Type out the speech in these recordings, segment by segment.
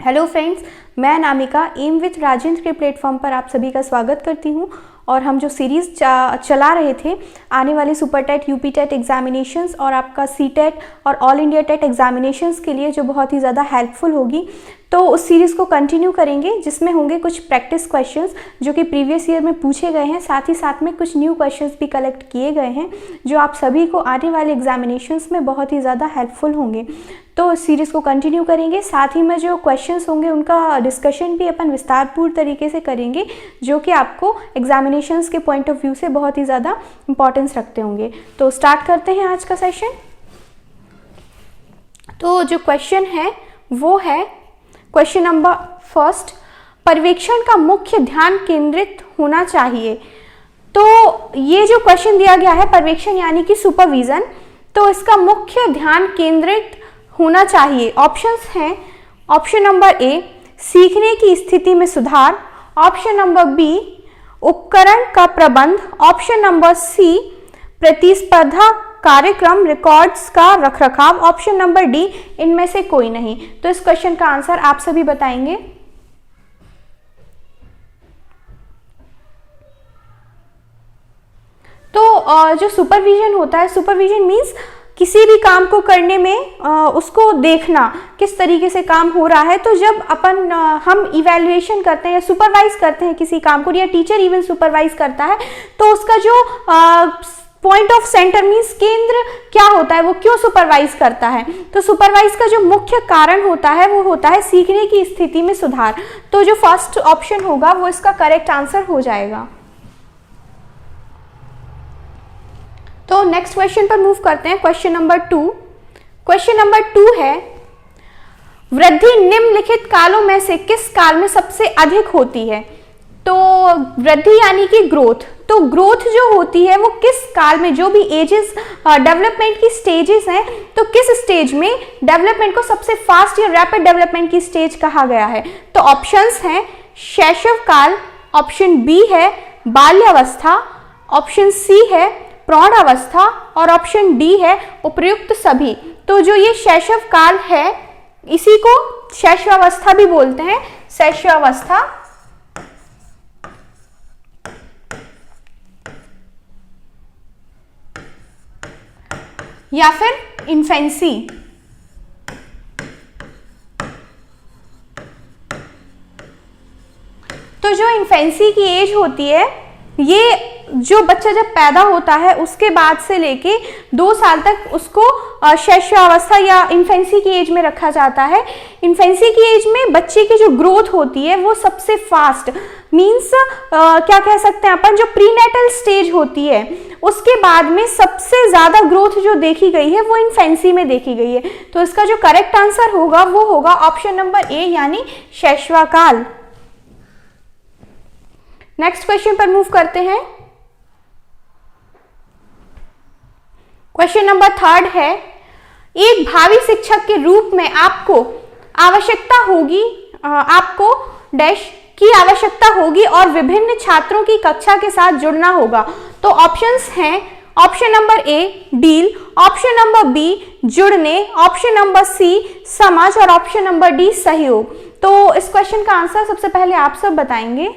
Hello friends, मैं Anamika am with Rajendra के platform पर आप सभी का स्वागत करती हूं। और हम जो सीरीज़ चला रहे थे आने वाले super TET, UP TET examinations और आपका सी टेट और ऑल इंडिया टेट एग्जामिनेशंस के लिए जो बहुत ही ज़्यादा हेल्पफुल होगी, तो उस सीरीज़ को कंटिन्यू करेंगे जिसमें होंगे कुछ प्रैक्टिस क्वेश्चंस जो कि प्रीवियस ईयर में पूछे गए हैं। साथ ही साथ में कुछ न्यू क्वेश्चंस भी कलेक्ट किए गए हैं जो आप सभी को आने वाले एग्जामिनेशंस में बहुत ही ज़्यादा हेल्पफुल होंगे। तो इस सीरीज़ को कंटिन्यू करेंगे। साथ ही में जो क्वेश्चंस होंगे उनका डिस्कशन भी अपन विस्तारपूर्ण तरीके से करेंगे जो कि आपको एग्जामिनेशंस के पॉइंट ऑफ व्यू से बहुत ही ज़्यादा इंपॉर्टेंस रखते होंगे। तो स्टार्ट करते हैं आज का सेशन। तो जो क्वेश्चन है वो है क्वेश्चन नंबर फर्स्ट, पर्यवेक्षण का मुख्य ध्यान केंद्रित होना चाहिए। तो ये जो क्वेश्चन दिया गया है पर्यवेक्षण यानी कि सुपरविजन, तो इसका मुख्य ध्यान केंद्रित होना चाहिए। ऑप्शंस हैं, ऑप्शन नंबर ए सीखने की स्थिति में सुधार, ऑप्शन नंबर बी उपकरण का प्रबंध, ऑप्शन नंबर सी प्रतिस्पर्धा कार्यक्रम रिकॉर्ड्स का रखरखाव, ऑप्शन नंबर डी इनमें से कोई नहीं। तो इस क्वेश्चन का आंसर आप सभी बताएंगे। तो जो सुपरविजन होता है, सुपरविजन मीन्स किसी भी काम को करने में उसको देखना किस तरीके से काम हो रहा है। तो जब हम इवैल्यूएशन करते हैं या सुपरवाइज करते हैं किसी काम को, या टीचर इवन सुपरवाइज करता है, तो उसका जो पॉइंट ऑफ सेंटर मीन्स केंद्र क्या होता है, वो क्यों सुपरवाइज करता है। तो सुपरवाइज का जो मुख्य कारण होता है वो होता है सीखने की स्थिति में सुधार। तो जो फर्स्ट ऑप्शन होगा वो इसका करेक्ट आंसर हो जाएगा। तो नेक्स्ट क्वेश्चन पर मूव करते हैं। Question number 2। क्वेश्चन नंबर 2 है, वृद्धि निम्नलिखित कालों में से किस काल में सबसे अधिक होती है। तो वृद्धि यानी कि ग्रोथ, तो ग्रोथ जो होती है वो किस काल में, जो भी एजेस डेवलपमेंट की स्टेजेस हैं, तो किस स्टेज में डेवलपमेंट को सबसे फास्ट या रैपिड डेवलपमेंट की स्टेज कहा गया है। तो ऑप्शंस हैं शैशव काल, ऑप्शन बी है बाल्यावस्था, ऑप्शन सी है प्रौढ़ावस्था और ऑप्शन डी है उपर्युक्त सभी। तो जो ये शैशव काल है इसी को शैशवावस्था भी बोलते हैं, शैशवावस्था। या फिर इन्फेंसी। तो जो इन्फेंसी की एज होती है, ये जो बच्चा जब पैदा होता है उसके बाद से लेके 2 साल तक उसको शैशवावस्था या इन्फेंसी की एज में रखा जाता है। इन्फेंसी की एज में बच्चे की जो ग्रोथ होती है वो सबसे फास्ट, मीन्स क्या कह सकते हैं अपन, जो प्रीनेटल स्टेज होती है उसके बाद में सबसे ज्यादा ग्रोथ जो देखी गई है वो इन्फेंसी में देखी गई है। तो इसका जो करेक्ट आंसर होगा वो होगा ऑप्शन नंबर ए यानी शैशवाकाल। नेक्स्ट क्वेश्चन पर मूव करते हैं। क्वेश्चन नंबर 3 है, एक भावी शिक्षक के रूप में आपको आवश्यकता होगी, आपको डैश की आवश्यकता होगी और विभिन्न छात्रों की कक्षा के साथ जुड़ना होगा। तो ऑप्शंस हैं, option number A deal, option number B जुड़ने, ऑप्शन नंबर सी समझ और ऑप्शन नंबर डी सहयोग। तो इस क्वेश्चन का आंसर सबसे पहले आप सब बताएंगे।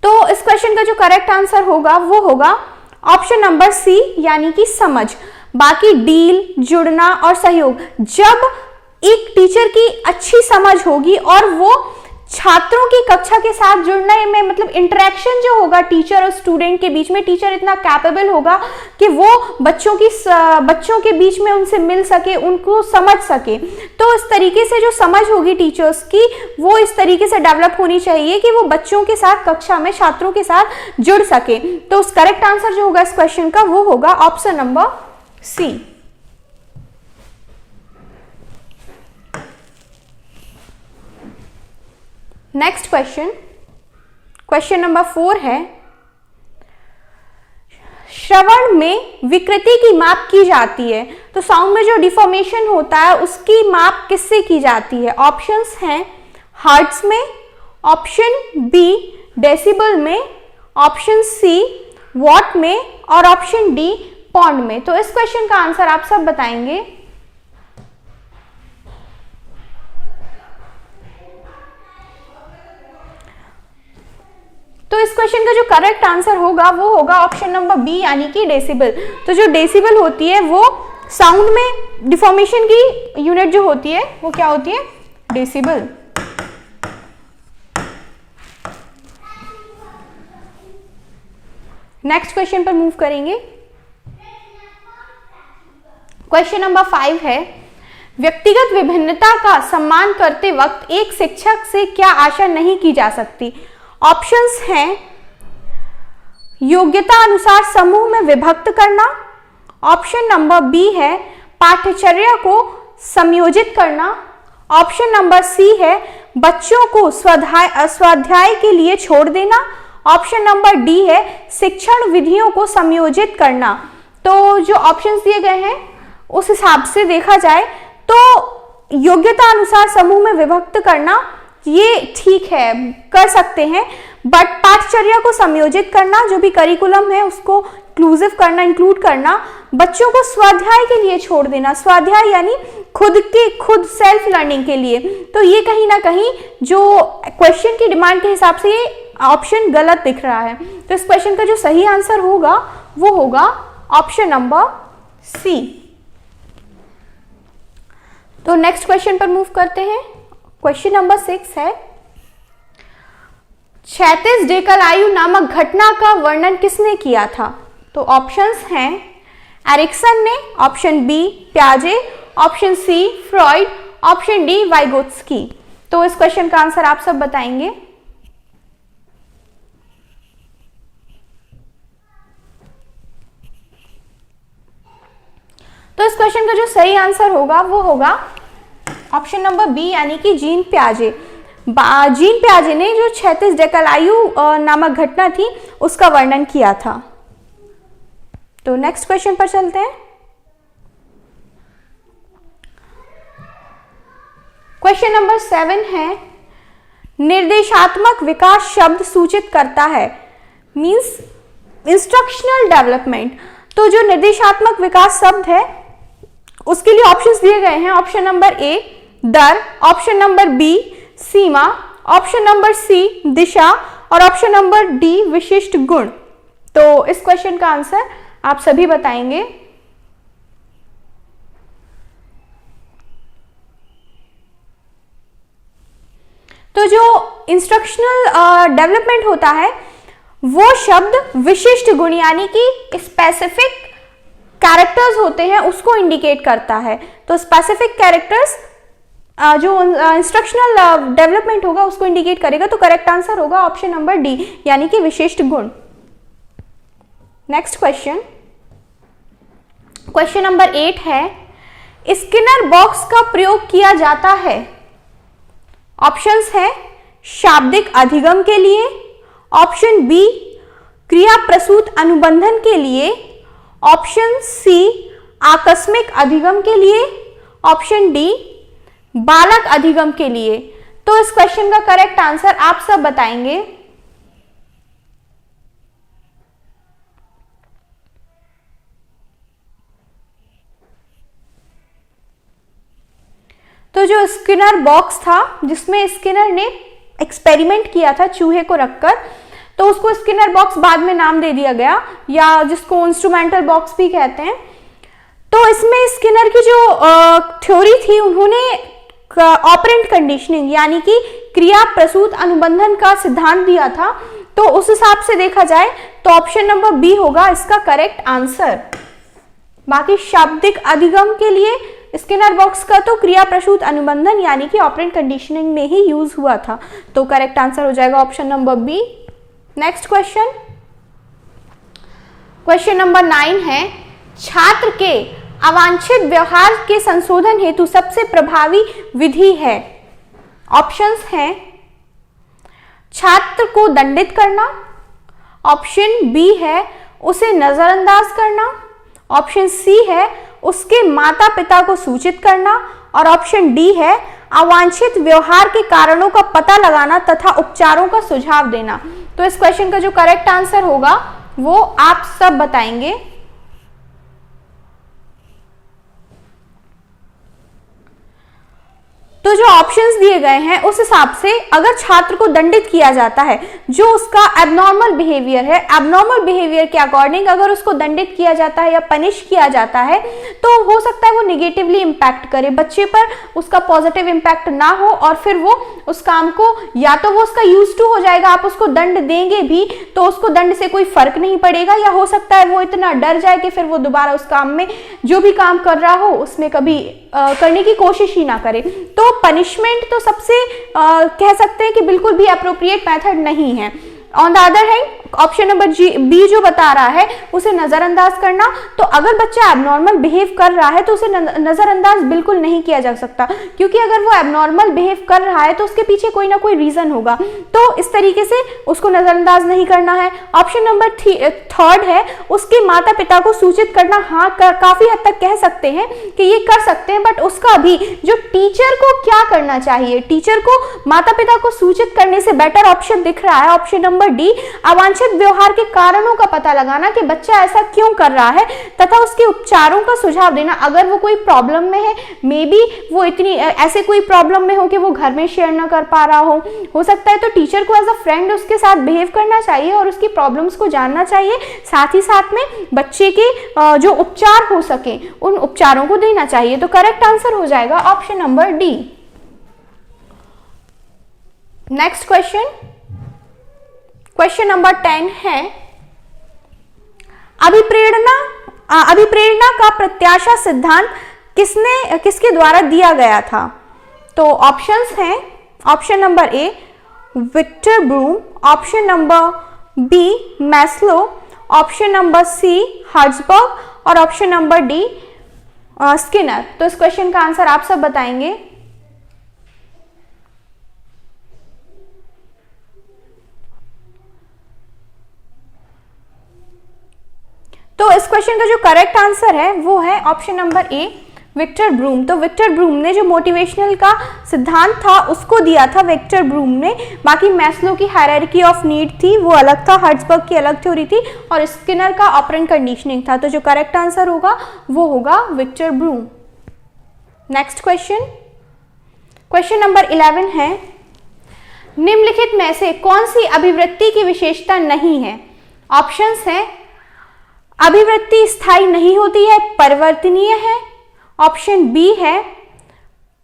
तो इस क्वेश्चन का जो करेक्ट आंसर होगा वो होगा ऑप्शन नंबर सी यानी कि समझ। बाकी डील, जुड़ना और सहयोग, जब एक टीचर की अच्छी समझ होगी और वो छात्रों की कक्षा के साथ जुड़ने में, मतलब इंटरेक्शन जो होगा टीचर और स्टूडेंट के बीच में, टीचर इतना कैपेबल होगा कि वो बच्चों के बीच में उनसे मिल सके, उनको समझ सके। तो इस तरीके से जो समझ होगी टीचर्स की वो इस तरीके से डेवलप होनी चाहिए कि वो बच्चों के साथ कक्षा में छात्रों के साथ जुड़ सके। तो उस करेक्ट आंसर जो होगा इस क्वेश्चन का वो होगा option number C. Next question, question number 4 है, श्रवण में विकृति की माप की जाती है। तो साउंड में जो डिफॉर्मेशन होता है उसकी माप किससे की जाती है। ऑप्शंस हैं हर्ट्ज में, ऑप्शन बी डेसिबल में, ऑप्शन सी वॉट में, और ऑप्शन डी पॉन्ड में। तो इस क्वेश्चन का आंसर आप सब बताएंगे। तो इस क्वेश्चन का जो करेक्ट आंसर होगा वो होगा ऑप्शन नंबर बी यानी कि डेसिबल। तो जो डेसिबल होती है वो साउंड में डिफॉर्मेशन की यूनिट जो होती है वो क्या होती है, डेसिबल। नेक्स्ट क्वेश्चन पर मूव करेंगे। क्वेश्चन नंबर 5 है, व्यक्तिगत विभिन्नता का सम्मान करते वक्त एक शिक्षक से क्या आशा नहीं की जा सकती। ऑप्शंस हैं योग्यता अनुसार समूह में विभक्त करना, ऑप्शन नंबर बी है पाठ्यचर्या को समयोजित करना, ऑप्शन नंबर सी है बच्चों को स्वाध्याय के लिए छोड़ देना, ऑप्शन नंबर डी है शिक्षण विधियों को समयोजित करना। तो जो ऑप्शंस दिए गए हैं उस हिसाब से देखा जाए तो योग्यता अनुसार समूह में विभक्त करना ये ठीक है, कर सकते हैं, बट पाठ्यचर्या को समयोजित करना, जो भी करिकुलम है उसको इंक्लूसिव करना, इंक्लूड करना, बच्चों को स्वाध्याय के लिए छोड़ देना, स्वाध्याय यानी खुद सेल्फ लर्निंग के लिए, तो ये कहीं ना कहीं जो क्वेश्चन की डिमांड के हिसाब से ये ऑप्शन गलत दिख रहा है। तो इस क्वेश्चन का जो सही आंसर होगा वो होगा ऑप्शन नंबर सी। तो नेक्स्ट क्वेश्चन पर मूव करते हैं। क्वेश्चन नंबर 6 है, क्षैतिज डेकलायु नामक घटना का वर्णन किसने किया था। तो ऑप्शंस हैं एरिक्सन ने, ऑप्शन बी प्याजे, option C Freud, option D Vygotsky. तो इस क्वेश्चन का आंसर आप सब बताएंगे। तो इस क्वेश्चन का जो सही आंसर होगा वो होगा ऑप्शन नंबर बी यानी कि जीन प्याजे। जीन प्याजे ने जो क्षैतिज डेकलायु नामक घटना थी उसका वर्णन किया था। तो नेक्स्ट क्वेश्चन पर चलते हैं। क्वेश्चन नंबर 7 है, निर्देशात्मक विकास शब्द सूचित करता है, मींस इंस्ट्रक्शनल डेवलपमेंट। तो जो निर्देशात्मक विकास शब्द है उसके लिए ऑप्शंस दिए गए हैं। ऑप्शन नंबर ए दर, ऑप्शन नंबर बी सीमा, ऑप्शन नंबर सी दिशा और ऑप्शन नंबर डी विशिष्ट गुण। तो इस क्वेश्चन का आंसर आप सभी बताएंगे। तो जो इंस्ट्रक्शनल डेवलपमेंट होता है वो शब्द विशिष्ट गुण यानी कि स्पेसिफिक कैरेक्टर्स होते हैं उसको इंडिकेट करता है। तो स्पेसिफिक कैरेक्टर्स जो इंस्ट्रक्शनल डेवलपमेंट होगा उसको इंडिकेट करेगा। तो करेक्ट आंसर होगा ऑप्शन नंबर डी यानी कि विशिष्ट गुण। नेक्स्ट क्वेश्चन, क्वेश्चन नंबर 8 है, स्किनर बॉक्स का प्रयोग किया जाता है। ऑप्शंस है शाब्दिक अधिगम के लिए, ऑप्शन बी क्रिया प्रसूत अनुबंधन के लिए, ऑप्शन सी आकस्मिक अधिगम के लिए, ऑप्शन डी बालक अधिगम के लिए। तो इस क्वेश्चन का करेक्ट आंसर आप सब बताएंगे। तो जो स्किनर बॉक्स था जिसमें स्किनर ने एक्सपेरिमेंट किया था चूहे को रखकर, तो उसको स्किनर बॉक्स बाद में नाम दे दिया गया, या जिसको इंस्ट्रूमेंटल बॉक्स भी कहते हैं। तो इसमें स्किनर की जो थ्योरी थी, उन्होंने ऑपरेंट कंडीशनिंग यानी कि क्रिया प्रसूत अनुबंधन का सिद्धांत दिया था। तो उस हिसाब से देखा जाए तो ऑप्शन नंबर बी होगा इसका करेक्ट आंसर। बाकी शाब्दिक अधिगम के लिए स्किनर बॉक्स का तो क्रिया प्रसूत अनुबंधन यानी कि ऑपरेंट कंडीशनिंग में ही यूज हुआ था। तो करेक्ट आंसर हो जाएगा option number B. Next question, question number 9 है, छात्र के अवांछित व्यवहार के संशोधन हेतु सबसे प्रभावी विधि है। ऑप्शंस हैं छात्र को दंडित करना, ऑप्शन बी है उसे नजरअंदाज करना, ऑप्शन सी है उसके माता पिता को सूचित करना और ऑप्शन डी है अवांछित व्यवहार के कारणों का पता लगाना तथा उपचारों का सुझाव देना। तो इस क्वेश्चन का जो करेक्ट आंसर होगा वो आप सब बताएंगे। तो जो ऑप्शंस दिए गए हैं उस हिसाब से अगर छात्र को दंडित किया जाता है, जो उसका एबनॉर्मल बिहेवियर है, एबनॉर्मल बिहेवियर के अकॉर्डिंग अगर उसको दंडित किया जाता है या पनिश किया जाता है, तो हो सकता है वो निगेटिवली इंपैक्ट करे बच्चे पर, उसका पॉजिटिव इंपैक्ट ना हो और फिर वो उस काम को या तो वो उसका यूज टू हो जाएगा, आप उसको दंड देंगे भी तो उसको दंड से कोई फर्क नहीं पड़ेगा, या हो सकता है वो इतना डर जाए कि फिर वो दोबारा उस काम में जो भी काम कर रहा हो उसमें कभी करने की कोशिश ही ना करे। तो पनिशमेंट तो सबसे कह सकते हैं कि बिल्कुल भी अप्रोप्रिएट मेथड नहीं है। On the other hand option number B जो बता रहा है उसे नजरअंदाज करना, तो अगर बच्चा एबनॉर्मल बिहेव कर रहा है तो उसे नजरअंदाज बिल्कुल नहीं किया जा सकता, क्योंकि अगर वो एबनॉर्मल बिहेव कर रहा है तो उसके पीछे कोई ना कोई रीजन होगा, तो इस तरीके से उसको नजरअंदाज नहीं करना है। ऑप्शन नंबर थर्ड है उसके माता पिता को सूचित करना, हाँ काफी हद तक कह सकते हैं कि ये कर सकते हैं, बट उसका भी जो टीचर को क्या करना चाहिए, टीचर को माता पिता को सूचित करने से बेटर ऑप्शन दिख रहा है ऑप्शन नंबर डी, अवांछित व्यवहार के कारणों का पता लगाना कि बच्चा ऐसा क्यों कर रहा है तथा उसके उपचारों का सुझाव देना। अगर वो कोई प्रॉब्लम में है, मे बी वो इतनी ऐसे कोई प्रॉब्लम में हो कि वो घर में शेयर ना कर पा रहा हो सकता है, तो टीचर को एज अ फ्रेंड उसके साथ बिहेव करना चाहिए और उसकी प्रॉब्लम्स को जानना चाहिए, साथ ही साथ में बच्चे के जो उपचार हो सके उन उपचारों को देना चाहिए। तो करेक्ट आंसर हो जाएगा option number D. Next question number 10 है अभिप्रेरणा का प्रत्याशा सिद्धांत किसके द्वारा दिया गया था? तो ऑप्शंस हैं option number A Victor Vroom, option number B Maslow, option number C Herzberg और ऑप्शन नंबर डी स्किनर। तो इस क्वेश्चन का आंसर आप सब बताएंगे। तो इस क्वेश्चन का जो करेक्ट आंसर है वो है option number A Victor Broom. तो विक्टर ब्रूम ने जो मोटिवेशनल का सिद्धांत था उसको दिया था विक्टर ब्रूम ने, बाकी मैस्लो की हायरार्की ऑफ नीड थी वो अलग था, हर्ट्जबर्ग की अलग थ्योरी थी और स्किनर का ऑपरेंट कंडीशनिंग था। तो जो करेक्ट आंसर होगा वो होगा Victor Broom. Next question number 11 है निम्नलिखित में से कौन सी अभिवृत्ति की विशेषता नहीं है? ऑप्शंस हैं अभिवृत्ति स्थायी नहीं होती है, परिवर्तनीय है, ऑप्शन बी है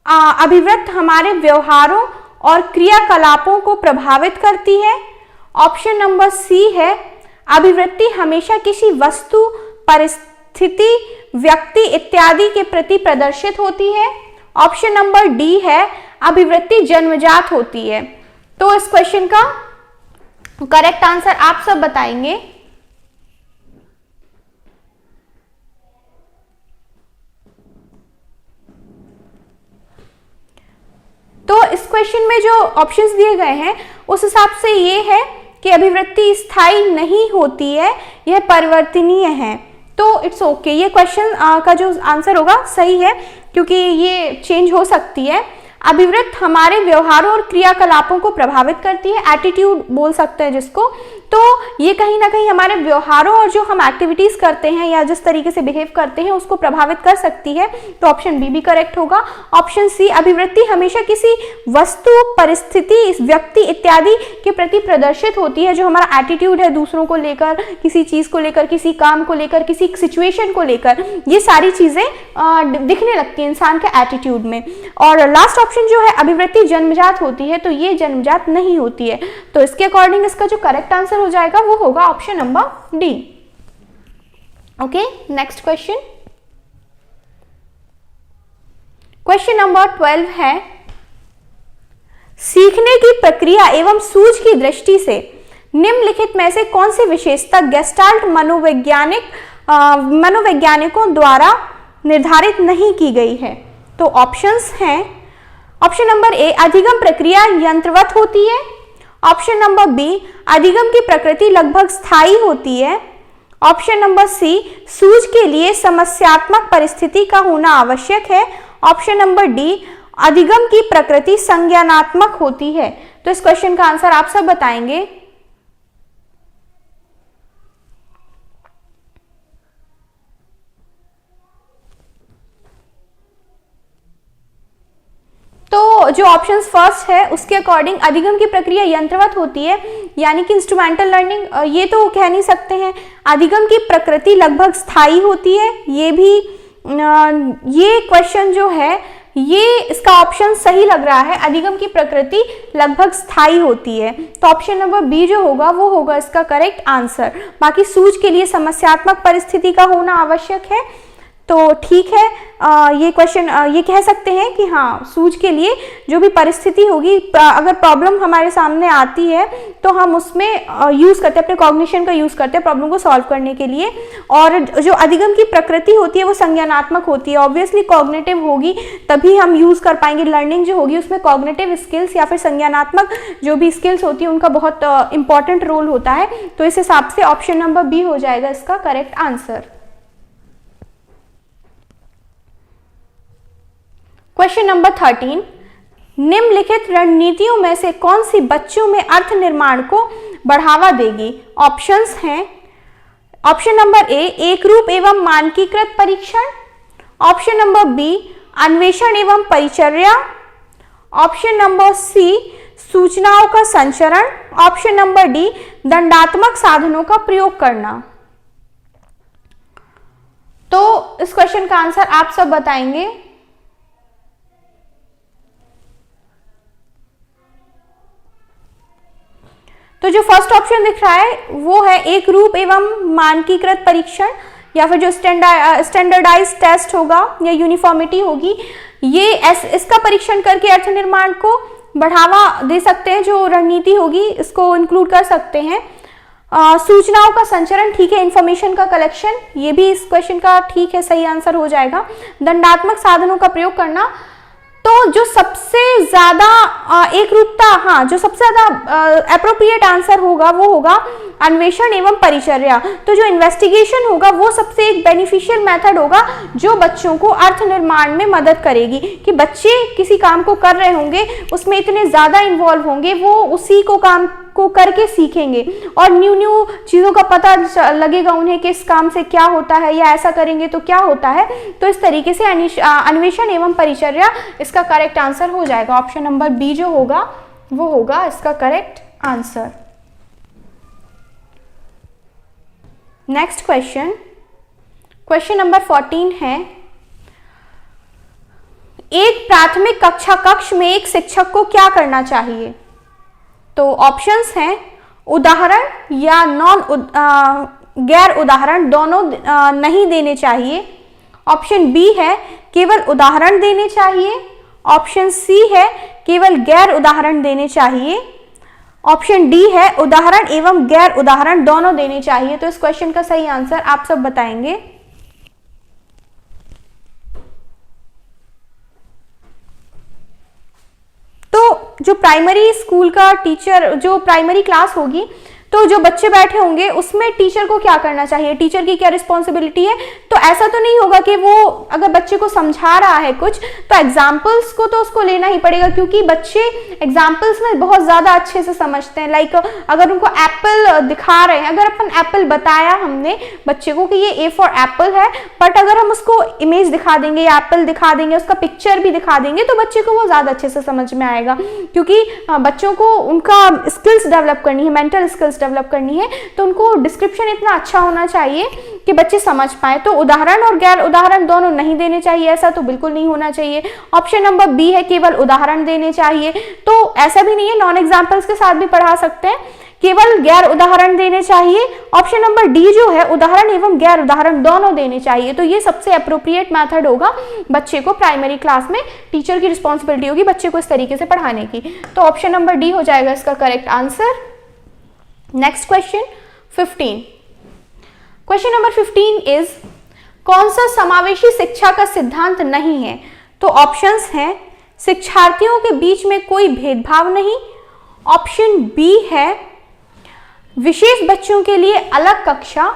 अभिवृत्ति हमारे व्यवहारों और क्रियाकलापों को प्रभावित करती है, ऑप्शन नंबर सी है अभिवृत्ति हमेशा किसी वस्तु, परिस्थिति, व्यक्ति इत्यादि के प्रति प्रदर्शित होती है, ऑप्शन नंबर डी है अभिवृत्ति जन्मजात होती है। तो इस क्वेश्चन का करेक्ट आंसर आप सब बताएंगे। तो इस क्वेश्चन में जो ऑप्शंस दिए गए हैं उस हिसाब से ये है कि अभिवृत्ति स्थायी नहीं होती है, यह परिवर्तनीय है। तो इट्स ओके, ये क्वेश्चन का जो आंसर होगा सही है क्योंकि ये चेंज हो सकती है। अभिवृत्ति हमारे व्यवहारों और क्रियाकलापों को प्रभावित करती है, एटीट्यूड बोल सकते हैं जिसको, तो ये कहीं ना कहीं हमारे व्यवहारों और जो हम एक्टिविटीज करते हैं या जिस तरीके से बिहेव करते हैं उसको प्रभावित कर सकती है। तो ऑप्शन बी भी करेक्ट होगा। ऑप्शन सी अभिवृत्ति हमेशा किसी वस्तु, परिस्थिति, व्यक्ति इत्यादि के प्रति प्रदर्शित होती है, जो हमारा एटीट्यूड है दूसरों को लेकर, किसी चीज को लेकर, किसी काम को लेकर, किसी सिचुएशन को लेकर, ये सारी चीजें दिखने लगती है इंसान के एटीट्यूड में। और लास्ट ऑप्शन जो है अभिवृत्ति जन्मजात होती है, तो ये जन्मजात नहीं होती है। तो इसके अकॉर्डिंग इसका जो करेक्ट आंसर हो जाएगा वो होगा option number D. Okay, next question number 12 है सीखने की प्रक्रिया एवं सूझ की दृष्टि से निम्नलिखित में से कौन सी विशेषता गेस्टाल्ट मनोवैज्ञानिकों द्वारा निर्धारित नहीं की गई है? तो ऑप्शंस हैं ऑप्शन नंबर ए अधिगम प्रक्रिया यंत्रवत होती है, ऑप्शन नंबर बी अधिगम की प्रकृति लगभग स्थायी होती है, ऑप्शन नंबर सी सूझ के लिए समस्यात्मक परिस्थिति का होना आवश्यक है, ऑप्शन नंबर डी अधिगम की प्रकृति संज्ञानात्मक होती है। तो इस क्वेश्चन का आंसर आप सब बताएंगे। जो ऑप्शन फर्स्ट है उसके अकॉर्डिंग अधिगम की प्रक्रिया यंत्रवत होती है, यानी कि इंस्ट्रूमेंटल लर्निंग, ये तो कह नहीं सकते हैं। अधिगम की प्रकृति लगभग स्थायी होती है, ये भी ये क्वेश्चन जो है ये इसका ऑप्शन सही लग रहा है, अधिगम की प्रकृति लगभग स्थायी होती है। तो ऑप्शन नंबर बी जो होगा वो होगा इसका करेक्ट आंसर। बाकी सूझ के लिए समस्यात्मक परिस्थिति का होना आवश्यक है, तो ठीक है, ये क्वेश्चन ये कह सकते हैं कि हाँ, सूझ के लिए जो भी परिस्थिति होगी, अगर प्रॉब्लम हमारे सामने आती है तो हम उसमें यूज करते हैं, अपने कॉग्निशन का यूज करते हैं प्रॉब्लम को सॉल्व करने के लिए। और जो अधिगम की प्रकृति होती है वो संज्ञानात्मक होती है, ऑब्वियसली कॉग्निटिव होगी तभी हम यूज कर पाएंगे। लर्निंग जो होगी उसमें कॉग्निटिव स्किल्स या फिर संज्ञानात्मक जो भी स्किल्स होती है उनका बहुत इंपॉर्टेंट रोल होता है। तो इस हिसाब से ऑप्शन नंबर बी हो जाएगा इसका करेक्ट आंसर। क्वेश्चन नंबर 13, निम्नलिखित रणनीतियों में से कौन सी बच्चों में अर्थ निर्माण को बढ़ावा देगी? ऑप्शंस हैं, ऑप्शन नंबर ए एक रूप एवं मानकीकृत परीक्षण, ऑप्शन नंबर बी अन्वेषण एवं परिचर्या, ऑप्शन नंबर सी सूचनाओं का संचरण, ऑप्शन नंबर डी दंडात्मक साधनों का प्रयोग करना। तो इस क्वेश्चन का आंसर आप सब बताएंगे। तो जो फर्स्ट ऑप्शन दिख रहा है वो है एक रूप एवं मानकीकृत परीक्षण, या फिर जो स्टैंडर्डाइज टेस्ट होगा या यूनिफॉर्मिटी होगी, ये इसका परीक्षण करके अर्थ निर्माण को बढ़ावा दे सकते हैं। जो रणनीति होगी इसको इंक्लूड कर सकते हैं। सूचनाओं का संचरण, ठीक है, इंफॉर्मेशन का कलेक्शन, ये भी इस क्वेश्चन का ठीक है, सही आंसर हो जाएगा। दंडात्मक साधनों का प्रयोग करना, तो जो सबसे ज्यादा एक रूपता, हाँ, जो सबसे ज्यादा एप्रोप्रिएट आंसर होगा वो होगा अन्वेषण एवं परिचर्या। तो जो इन्वेस्टिगेशन होगा वो सबसे एक बेनिफिशियल मेथड होगा जो बच्चों को अर्थ निर्माण में मदद करेगी, कि बच्चे किसी काम को कर रहे होंगे उसमें इतने ज्यादा इन्वॉल्व होंगे, वो उसी को काम को करके सीखेंगे और न्यू चीजों का पता लगेगा उन्हें कि इस काम से क्या होता है या ऐसा करेंगे तो क्या होता है। तो इस तरीके से अन्वेषण एवं परिचर्या इसका करेक्ट आंसर हो जाएगा। ऑप्शन नंबर बी जो होगा वो होगा इसका correct answer. Next question, question number 14 है, एक प्राथमिक कक्षा कक्ष में एक शिक्षक को क्या करना चाहिए? तो ऑप्शंस हैं उदाहरण या गैर उदाहरण दोनों नहीं देने चाहिए। ऑप्शन बी है केवल उदाहरण देने चाहिए। ऑप्शन सी है केवल गैर उदाहरण देने चाहिए। ऑप्शन डी है उदाहरण एवं गैर उदाहरण दोनों देने चाहिए। तो इस क्वेश्चन का सही आंसर आप सब बताएंगे। तो जो प्राइमरी स्कूल का टीचर, जो प्राइमरी क्लास होगी, तो जो बच्चे बैठे होंगे उसमें टीचर को क्या करना चाहिए, टीचर की क्या रिस्पॉन्सिबिलिटी है? तो ऐसा तो नहीं होगा कि वो अगर बच्चे को समझा रहा है कुछ तो एग्जाम्पल्स को तो उसको लेना ही पड़ेगा, क्योंकि बच्चे एग्जाम्पल्स में बहुत ज्यादा अच्छे से समझते हैं। लाइक अगर उनको एप्पल दिखा रहे हैं, अगर अपन एप्पल बताया हमने बच्चे को कि ये ए फॉर एप्पल है, बट अगर हम उसको इमेज दिखा देंगे या एप्पल दिखा देंगे, उसका पिक्चर भी दिखा देंगे, तो बच्चे को वो ज्यादा अच्छे से समझ में आएगा, क्योंकि बच्चों को उनका स्किल्स डेवलप करनी है, मेंटल स्किल्स डेवलप करनी है, तो उनको डिस्क्रिप्शन इतना अच्छा होना चाहिए कि बच्चे समझ पाए। तो उदाहरण और गैर उदाहरण दोनों नहीं देने चाहिए, ऐसा तो बिल्कुल नहीं होना चाहिए। ऑप्शन नंबर बी है केवल उदाहरण देने चाहिए, तो ऐसा भी नहीं है, नॉन एग्जाम्पल्स के साथ भी पढ़ा सकते हैं, केवल गैर उदाहरण देने चाहिए। ऑप्शन नंबर डी जो है उदाहरण एवं गैर उदाहरण दोनों देने चाहिए। तो ये सबसे अप्रोप्रिएट मेथड होगा बच्चे को प्राइमरी क्लास में, टीचर की रिस्पॉन्सिबिलिटी होगी बच्चे को इस तरीके से पढ़ाने की। तो ऑप्शन नंबर डी हो जाएगा इसका correct answer. Next question 15, question number 15 is कौन सा समावेशी शिक्षा का सिद्धांत नहीं है? तो ऑप्शंस हैं शिक्षार्थियों के बीच में कोई भेदभाव नहीं। ऑप्शन बी है विशेष बच्चों के लिए अलग कक्षा।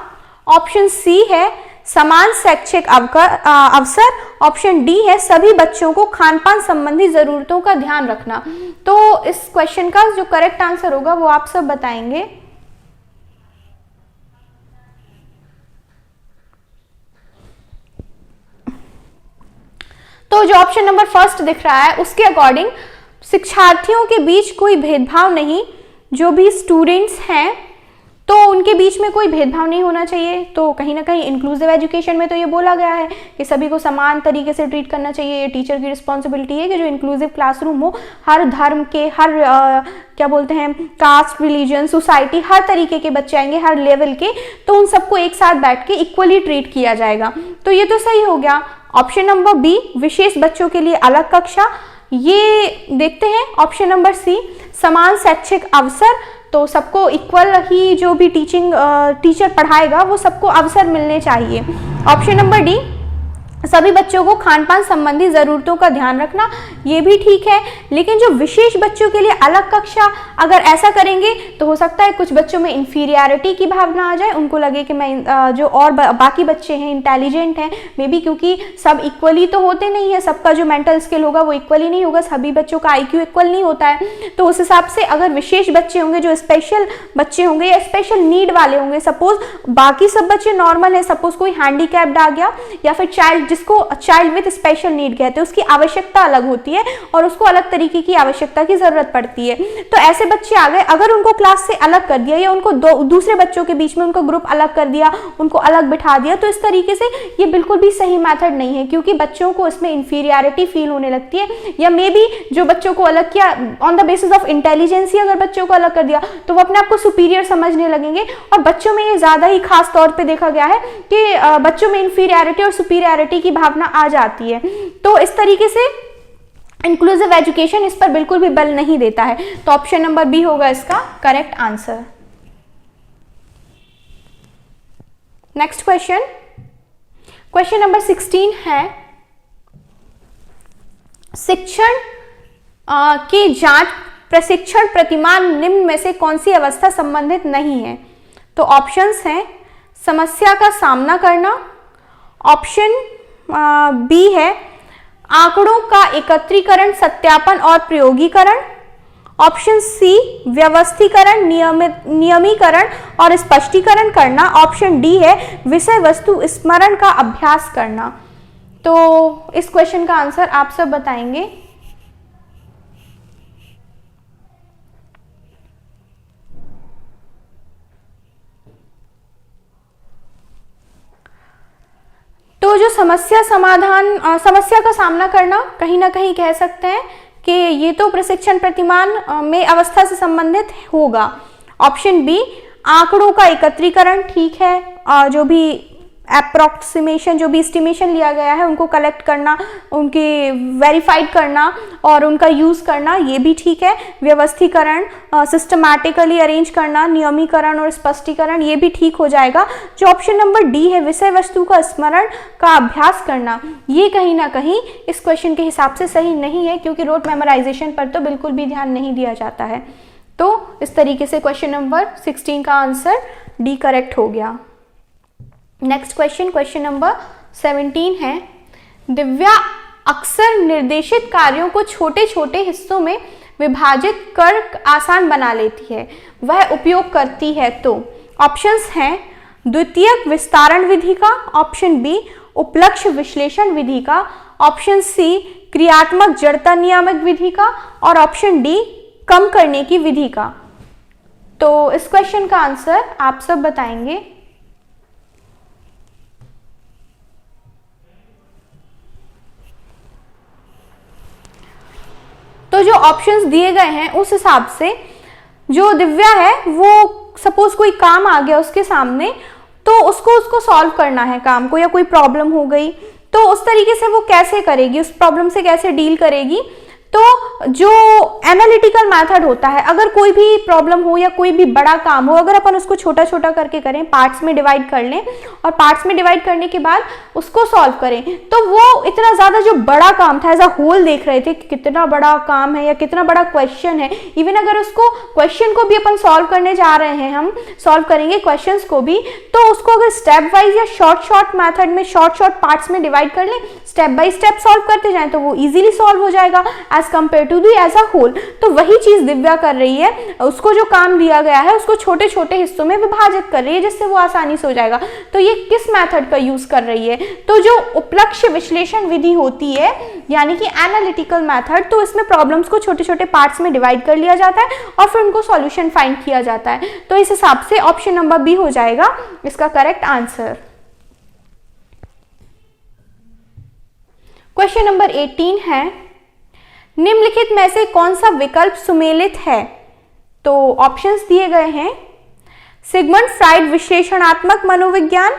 ऑप्शन सी है समान शैक्षिक अवसर। ऑप्शन डी है सभी बच्चों को खान-पान संबंधी जरूरतों का ध्यान रखना। तो इस क्वेश्चन का जो करेक्ट आंसर होगा वो आप सब बताएंगे। तो जो ऑप्शन नंबर फर्स्ट दिख रहा है उसके अकॉर्डिंग शिक्षार्थियों के बीच कोई भेदभाव नहीं, जो भी स्टूडेंट्स हैं तो उनके बीच में कोई भेदभाव नहीं होना चाहिए। तो कहीं ना कहीं इंक्लूसिव एजुकेशन में तो ये बोला गया है कि सभी को समान तरीके से ट्रीट करना चाहिए। ये टीचर की रिस्पॉन्सिबिलिटी है कि जो इंक्लूसिव क्लासरूम हो, हर धर्म के, हर क्या बोलते हैं, कास्ट, रिलीजन, सोसाइटी, हर तरीके के बच्चे आएंगे, हर लेवल के, तो उन सबको एक साथ बैठ के इक्वली ट्रीट किया जाएगा। तो ये तो सही हो गया। ऑप्शन नंबर बी, विशेष बच्चों के लिए अलग कक्षा, ये देखते हैं। ऑप्शन नंबर सी, समान शैक्षिक अवसर, तो सबको इक्वल ही जो भी टीचर पढ़ाएगा वो सबको अवसर मिलने चाहिए। ऑप्शन नंबर डी, सभी बच्चों को खान पान संबंधी ज़रूरतों का ध्यान रखना, ये भी ठीक है। लेकिन जो विशेष बच्चों के लिए अलग कक्षा, अगर ऐसा करेंगे तो हो सकता है कुछ बच्चों में इंफीरियरिटी की भावना आ जाए, उनको लगे कि मैं जो और बाकी बच्चे हैं इंटेलिजेंट हैं, मे बी क्योंकि सब इक्वली तो होते नहीं है, सबका जो मेंटल स्किल होगा वो इक्वली नहीं होगा, सभी बच्चों का IQ इक्वल नहीं होता है। तो उस हिसाब से अगर विशेष बच्चे होंगे, जो स्पेशल बच्चे होंगे या स्पेशल नीड वाले होंगे, सपोज बाकी सब बच्चे नॉर्मल है, सपोज कोई हैंडीकैप्ड आ गया या फिर जिसको चाइल्ड विद स्पेशल नीड कहते हैं, उसकी आवश्यकता अलग होती है और उसको अलग तरीके की आवश्यकता की जरूरत पड़ती है। तो ऐसे बच्चे आ गए, अगर उनको क्लास से अलग कर दिया या उनको दूसरे बच्चों के बीच में उनका ग्रुप अलग कर दिया, उनको अलग बिठा दिया, तो इस तरीके से ये बिल्कुल भी सही मेथड नहीं है, क्योंकि बच्चों को इसमें इंफीरियरिटी फील होने लगती है। या मे बी जो बच्चों को अलग किया on the basis of intelligence ही अगर बच्चों को अलग कर दिया तो वो अपने आप को सुपीरियर समझने लगेंगे। और बच्चों में ये ज्यादा ही खास तौर पे देखा गया है कि बच्चों में इंफीरियरिटी और सुपीरियरिटी की भावना आ जाती है। तो इस तरीके से इंक्लूसिव एजुकेशन इस पर बिल्कुल भी बल नहीं देता है। तो ऑप्शन नंबर बी होगा इसका correct answer. Next question, question number 16 है, शिक्षण की जांच प्रशिक्षण प्रतिमान निम्न में से कौन सी अवस्था संबंधित नहीं है? तो ऑप्शंस हैं, समस्या का सामना करना, ऑप्शन बी है आंकड़ों का एकत्रीकरण, सत्यापन और प्रयोगीकरण, ऑप्शन सी व्यवस्थीकरण, नियमीकरण और स्पष्टीकरण करना, ऑप्शन डी है विषय वस्तु स्मरण का अभ्यास करना। तो इस क्वेश्चन का आंसर आप सब बताएंगे। तो जो समस्या का सामना करना, कहीं ना कहीं कह सकते हैं कि ये तो प्रशिक्षण प्रतिमान में अवस्था से संबंधित होगा। ऑप्शन बी आंकड़ों का एकत्रीकरण, ठीक है, जो भी अप्रोक्सीमेशन, जो भी एस्टिमेशन लिया गया है उनको कलेक्ट करना, उनके वेरीफाइड करना और उनका यूज करना, ये भी ठीक है। व्यवस्थीकरण, सिस्टमैटिकली अरेंज करना, नियमीकरण और स्पष्टीकरण, ये भी ठीक हो जाएगा। जो ऑप्शन नंबर डी है विषय वस्तु का स्मरण का अभ्यास करना, ये कहीं ना कहीं इस क्वेश्चन के हिसाब से सही नहीं है, क्योंकि रोट मेमोराइजेशन पर तो बिल्कुल भी ध्यान नहीं दिया जाता है। तो इस तरीके से क्वेश्चन नंबर 16 का आंसर डी करेक्ट हो गया। नेक्स्ट क्वेश्चन, क्वेश्चन नंबर 17 है, दिव्या अक्सर निर्देशित कार्यों को छोटे छोटे हिस्सों में विभाजित कर आसान बना लेती है, वह उपयोग करती है। तो ऑप्शंस हैं द्वितीयक विस्तारण विधि का, ऑप्शन बी उपलक्ष्य विश्लेषण विधि का, ऑप्शन सी क्रियात्मक जड़ता नियामक विधि का और ऑप्शन डी कम करने की विधि का। तो इस क्वेश्चन का आंसर आप सब बताएंगे। तो जो ऑप्शंस दिए गए हैं उस हिसाब से जो दिव्या है वो सपोज कोई काम आ गया उसके सामने, तो उसको सॉल्व करना है काम को, या कोई प्रॉब्लम हो गई तो उस तरीके से वो कैसे करेगी, उस प्रॉब्लम से कैसे डील करेगी। तो जो एनालिटिकल मेथड होता है, अगर कोई भी प्रॉब्लम हो या कोई भी बड़ा काम हो, अगर अपन उसको छोटा छोटा करके करें, पार्ट्स में डिवाइड कर लें और पार्ट्स में डिवाइड करने के बाद उसको सॉल्व करें, तो वो इतना ज़्यादा जो बड़ा काम था एज अ होल देख रहे थे कि कितना बड़ा काम है या कितना बड़ा क्वेश्चन है। इवन अगर उसको क्वेश्चन को भी अपन सॉल्व करने जा रहे हैं, हम सॉल्व करेंगे क्वेश्चंस को भी, तो उसको अगर स्टेप वाइज या शॉर्ट मेथड में शॉर्ट पार्ट्स में डिवाइड कर लें, स्टेप बाय स्टेप सॉल्व करते जाएं, तो वो इजीली सॉल्व हो जाएगा। As compare to the as a whole. तो वही चीज दिव्या कर रही है, उसको जो काम दिया गया है उसको छोटे छोटे हिस्सों में विभाजित कर रही है जिससे वो आसानी से हो जाएगा। तो ये किस मेथड का यूज कर रही है? तो जो उपलक्ष्य विश्लेषण विधि होती है यानी कि एनालिटिकल मेथड, तो इसमें प्रॉब्लम्स को छोटे छोटे पार्ट्स में डिवाइड कर लिया जाता है और फिर उनको सॉल्यूशन फाइंड किया जाता है। तो इस हिसाब से ऑप्शन नंबर बी हो जाएगा इसका करेक्ट आंसर। क्वेश्चन नंबर 18 है, निम्नलिखित में से कौन सा विकल्प सुमेलित है? तो ऑप्शंस दिए गए हैं, सिगमंड फ्राइड विश्लेषणात्मक मनोविज्ञान,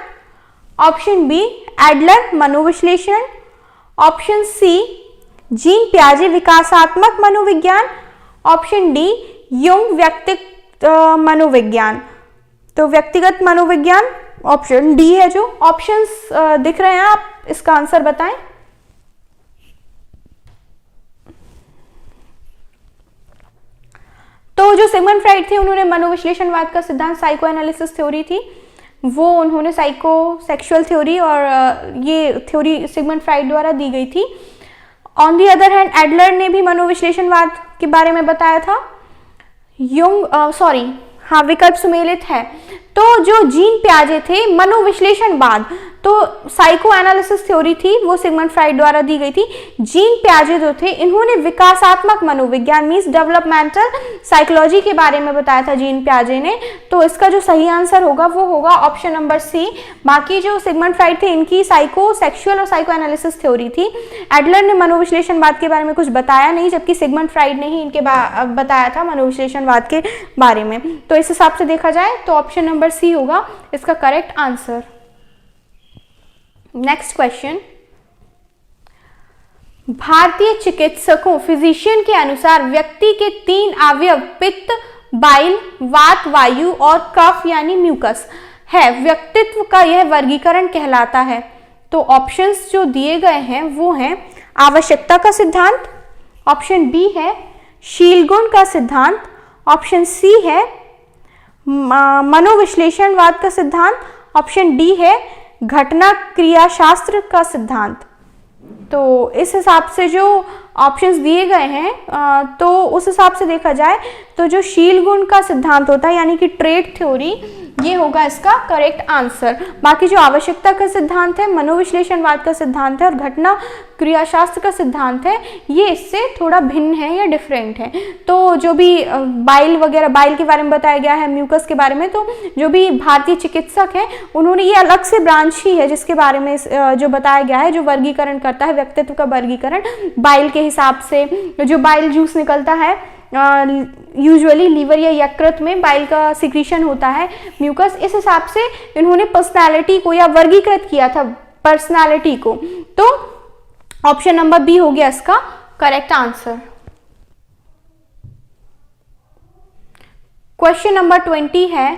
ऑप्शन बी एडलर मनोविश्लेषण, ऑप्शन सी जीन पियाजे विकासात्मक मनोविज्ञान, ऑप्शन डी युंग व्यक्तिगत मनोविज्ञान। तो व्यक्तिगत मनोविज्ञान ऑप्शन डी है। जो ऑप्शंस दिख रहे हैं आप इसका आंसर बताएं। तो जो सिगमंड फ्राइड थे उन्होंने मनोविश्लेषणवाद का सिद्धांत, साइको एनालिसिस थ्योरी थी, वो उन्होंने साइको सेक्सुअल थ्योरी और ये थ्योरी सिगमंड फ्राइड द्वारा दी गई थी। On the other hand Adler ने भी मनोविश्लेषणवाद के बारे में बताया था। विकल्प सुमेलित है। तो जो जीन पियाजे थे मनोविश्लेषणवाद, तो साइको एनालिसिस थ्योरी थी वो सिगमंड फ्राइड द्वारा दी गई थी। जीन पियाजे जो थे इन्होंने विकासात्मक मनोविज्ञान मींस डेवलपमेंटल साइकोलॉजी के बारे में बताया था जीन पियाजे ने। तो इसका जो सही आंसर होगा वो होगा ऑप्शन नंबर सी। बाकी जो सिगमंड फ्राइड थे इनकी साइको सेक्सुअल और साइको एनालिसिस थ्योरी थी। एडलर ने मनोविश्लेषणवाद के बारे में कुछ बताया नहीं, जबकि सिगमंड फ्राइड ने ही इनके बताया था मनोविश्लेषणवाद के बारे में। तो इस हिसाब से देखा जाए तो ऑप्शन नंबर सी होगा इसका करेक्ट आंसर। नेक्स्ट क्वेश्चन, भारतीय चिकित्सकों फिजिशियन के अनुसार व्यक्ति के 3 अवयव पित्त, बाइल, वात, वायु और कफ यानी म्यूकस है। व्यक्तित्व का यह वर्गीकरण कहलाता है। तो ऑप्शंस जो दिए गए हैं वो हैं आवश्यकता का सिद्धांत, ऑप्शन बी है शीलगुण का सिद्धांत, ऑप्शन सी है मनोविश्लेषणवाद का सिद्धांत, ऑप्शन डी है घटना क्रियाशास्त्र का सिद्धांत। तो इस हिसाब से जो ऑप्शंस दिए गए हैं तो उस हिसाब से देखा जाए तो जो शील गुण का सिद्धांत होता है यानी कि ट्रेट थ्योरी, ये होगा इसका करेक्ट आंसर। बाकी जो आवश्यकता का सिद्धांत है, मनोविश्लेषणवाद का सिद्धांत है और घटना क्रियाशास्त्र का सिद्धांत है, ये इससे थोड़ा भिन्न है या डिफरेंट है। तो जो भी बाइल वगैरह, बाइल के बारे में बताया गया है, म्यूकस के बारे में, तो जो भी भारतीय चिकित्सक हैं उन्होंने ये अलग से ब्रांच ही है जिसके बारे में जो बताया गया है, जो वर्गीकरण करता है व्यक्तित्व का वर्गीकरण बाइल के हिसाब से। जो बाइल जूस निकलता है यूजुअली लीवर या यकृत में बाइल का सिक्रीशन होता है म्यूकस, इस हिसाब से इन्होंने पर्सनालिटी को या वर्गीकृत किया था पर्सनालिटी को। तो ऑप्शन नंबर बी हो गया इसका करेक्ट आंसर। क्वेश्चन नंबर 20 है,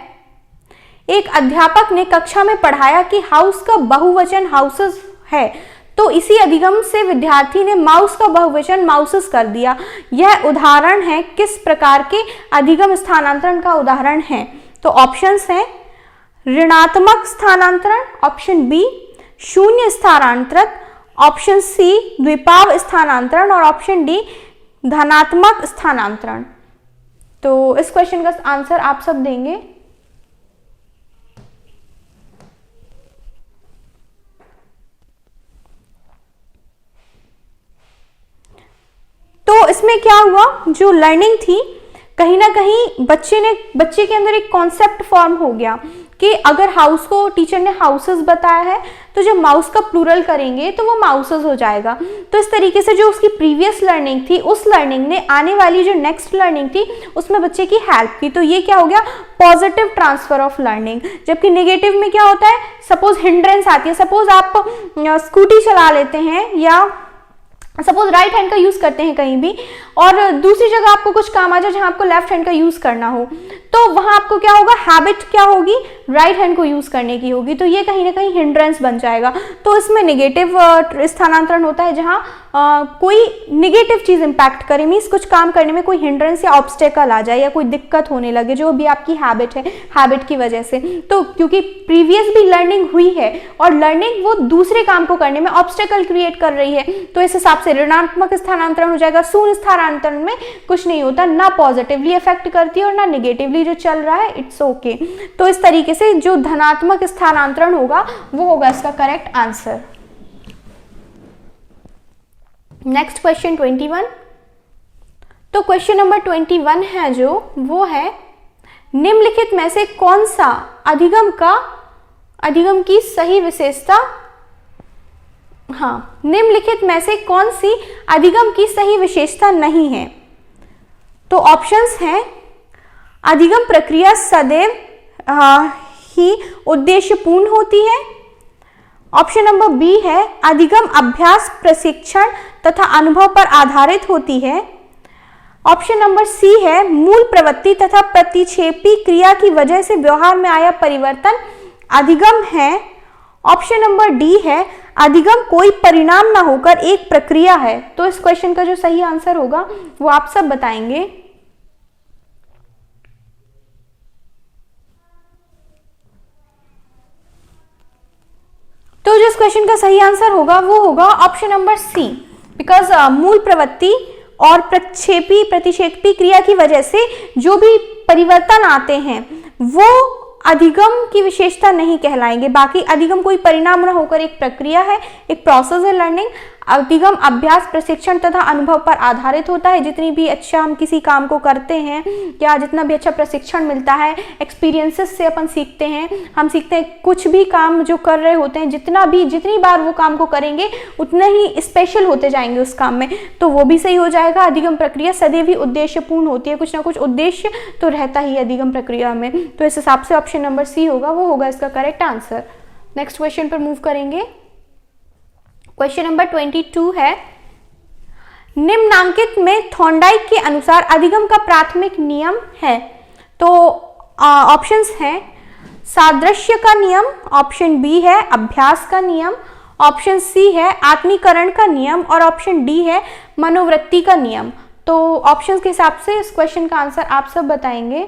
एक अध्यापक ने कक्षा में पढ़ाया कि हाउस का बहुवचन हाउसेस है, तो इसी अधिगम से विद्यार्थी ने माउस का बहुवचन माउसेस कर दिया। यह उदाहरण है किस प्रकार के अधिगम स्थानांतरण का उदाहरण है? तो ऑप्शंस हैं ऋणात्मक स्थानांतरण, ऑप्शन बी शून्य स्थानांतरण, ऑप्शन सी द्विपाव स्थानांतरण और ऑप्शन डी धनात्मक स्थानांतरण। तो इस क्वेश्चन का आंसर आप सब देंगे। तो इसमें क्या हुआ, जो लर्निंग थी कहीं ना कहीं बच्चे के अंदर एक कॉन्सेप्ट फॉर्म हो गया कि अगर हाउस को टीचर ने हाउसेस बताया है तो जब माउस का प्लूरल करेंगे तो वो माउसेस हो जाएगा। तो इस तरीके से जो उसकी प्रीवियस लर्निंग थी उस लर्निंग ने आने वाली जो नेक्स्ट लर्निंग थी उसमें बच्चे की हेल्प की। तो ये क्या हो गया, पॉजिटिव ट्रांसफर ऑफ लर्निंग। जबकि नेगेटिव में क्या होता है, सपोज हिंड्रेंस आती है, सपोज आप स्कूटी चला लेते हैं या सपोज राइट हैंड का यूज करते हैं कहीं भी और दूसरी जगह आपको कुछ काम आ जाए जहां आपको लेफ्ट हैंड का यूज करना हो, तो वहां आपको क्या होगा, हैबिट क्या होगी, राइट हैंड को यूज करने की होगी। तो ये कहीं ना कहीं हिंड्रेंस बन जाएगा। तो इसमें नेगेटिव स्थानांतरण होता है जहां कोई नेगेटिव चीज इंपैक्ट करे, मीन्स कुछ काम करने में कोई हिंड्रेंस या ऑब्स्टेकल आ जाए या कोई दिक्कत होने लगे जो भी आपकी हैबिट है, हैबिट की वजह से। तो क्योंकि प्रीवियस भी लर्निंग हुई है और लर्निंग वो दूसरे काम को करने में ऑब्स्टेकल क्रिएट कर रही है, तो इस हिसाब से से ऋणात्मक स्थानांतरण हो जाएगा। शून्य स्थानांतरण में कुछ नहीं होता, ना पॉजिटिवली इफेक्ट करती है और ना नेगेटिवली जो चल रहा है, इट्स ओके। तो इस तरीके से जो धनात्मक स्थानांतरण होगा वो होगा इसका करेक्ट आंसर। Next question 21। तो क्वेश्चन नंबर 21 है जो वो है निम्नलिखित में से कौन सा अधिगम की सही विशेषता, निम्नलिखित में से कौन सी अधिगम की सही विशेषता नहीं है। तो ऑप्शंस हैं अधिगम प्रक्रिया सदैव ही उद्देश्यपूर्ण होती है। ऑप्शन नंबर बी है अधिगम अभ्यास प्रशिक्षण तथा अनुभव पर आधारित होती है। ऑप्शन नंबर सी है मूल प्रवृत्ति तथा प्रतिक्षेपी क्रिया की वजह से व्यवहार में आया परिवर्तन अधिगम है। ऑप्शन नंबर डी है अधिगम कोई परिणाम ना होकर एक प्रक्रिया है। तो इस क्वेश्चन का जो सही आंसर होगा वो आप सब बताएंगे। तो जिस क्वेश्चन का सही आंसर होगा वो होगा ऑप्शन नंबर सी, बिकॉज मूल प्रवृत्ति और प्रतिक्षेपी क्रिया की वजह से जो भी परिवर्तन आते हैं वो अधिगम की विशेषता नहीं कहलाएंगे। बाकी अधिगम कोई परिणाम न होकर एक प्रक्रिया है, एक प्रोसेस है लर्निंग। अधिगम अभ्यास प्रशिक्षण तथा अनुभव पर आधारित होता है। जितनी भी अच्छा हम किसी काम को करते हैं या जितना भी अच्छा प्रशिक्षण मिलता है, एक्सपीरियंसेस से अपन सीखते हैं। हम सीखते हैं कुछ भी काम जो कर रहे होते हैं, जितनी बार वो काम को करेंगे उतना ही स्पेशल होते जाएंगे उस काम में। तो वो भी सही हो जाएगा। अधिगम प्रक्रिया सदैव ही उद्देश्यपूर्ण होती है, कुछ ना कुछ उद्देश्य तो रहता ही अधिगम प्रक्रिया में। तो इस हिसाब से ऑप्शन नंबर सी होगा, वो होगा इसका करेक्ट आंसर। नेक्स्ट क्वेश्चन पर मूव करेंगे। क्वेश्चन नंबर 22 है निम्नांकित में थॉर्नडाइक के अनुसार अधिगम का प्राथमिक नियम है। तो ऑप्शंस हैं सादृश्य का नियम, ऑप्शन बी है अभ्यास का नियम, ऑप्शन सी है आत्मीकरण का नियम और ऑप्शन डी है मनोवृत्ति का नियम। तो ऑप्शंस के हिसाब से इस क्वेश्चन का आंसर आप सब बताएंगे।